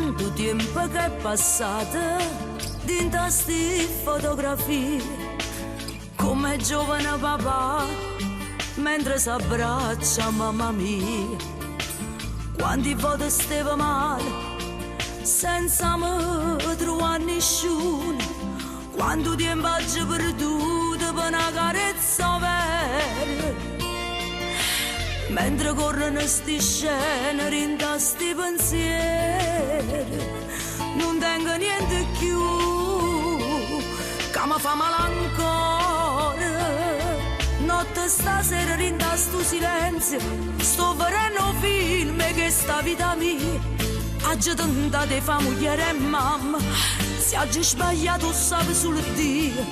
Tanto tempo che è passato dentro a sti fotografie, come giovane papà mentre s'abbraccia mamma mia. Quanti foto stava male senza me trovare nessuno, quanto tempo oggi perduto per una carezza vera. Mentre corrono sti scene, rinda sti pensieri, non tengo niente più che mi fa male ancora. Notte stasera rinda sto silenzio, sto vedendo film che sta vita mia. Oggi tentate fa moglie e mamma, se oggi sbagliato sape solo Dio.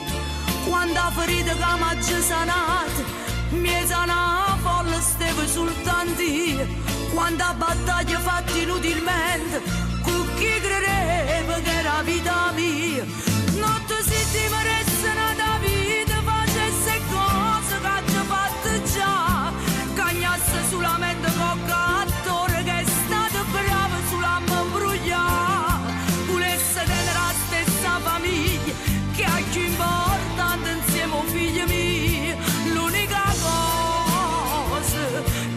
Quando ha ferito che mi ha sanata, mi è sana folla steve soltanto io. Quando battaglia fatta inutilmente, con chi credeva che era vita mia. Notte si timoressero da vita, facesse cose che ha già fatto già. Cagnasse solamente con attore che è stato bravo sulla m'embrugliare. Volesse tenere la stessa famiglia, che è più importante insieme ai figli miei. L'unica cosa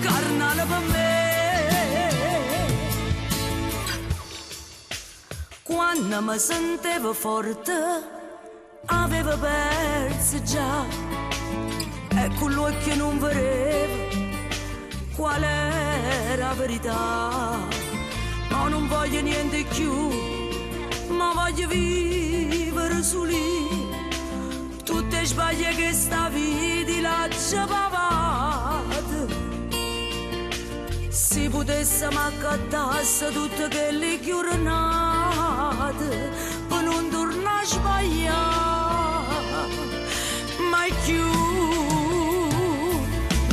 carnale per me. Quando mi sentivo forte avevo perso già, e con l'occhio non vedevo qual era la verità. Ma non voglio niente più, ma voglio vivere su lì. Tutte sbaglie che sta vita l'ha pavata. Se potesse m'accattasse tutte quelle giornate per non tornare a sbagliare mai più.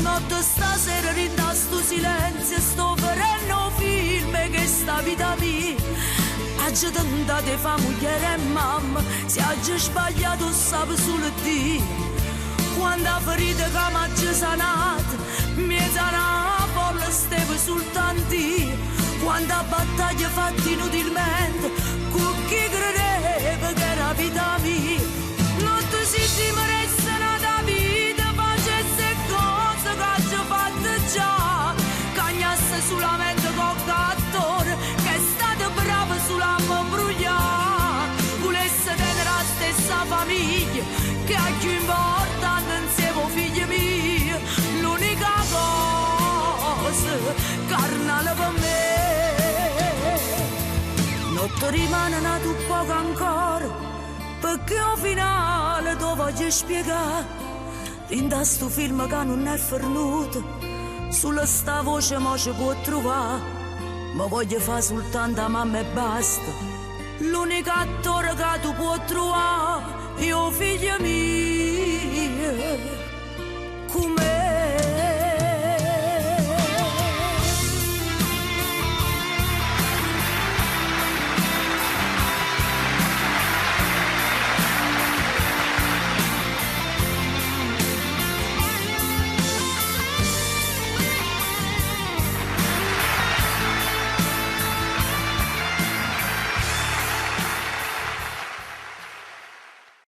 Notte stasera rinda sto silenzio, sto vedendo film che sta vita mia. Oggi tentate fa moglie e mamma, se oggi sbagliato sape solo Dio. Quando ha ferito che mi ha sanata, mi è sanata folla steve soltanto io. Quando ha battaglia fatta inutilmente, con chi credeva che era vita mia. Notte si timoressero da vita, facesse cose che ha già fatto già. Cagnasse solamente con l'attore che è stato bravo sulla m'embrugliare. Volesse tenere la stessa famiglia, che è più importante insieme ai figli miei. L'unica cosa carnale per me. Notte rimane nato poco ancora, perché al finale te voglio spiegare. Rinda sto film che non è fernuto, sulla sta voce mo ci può trovare. Ma voglio fare soltanto a mamma e basta. L'unico attore che tu puoi trovare, io figlia mia.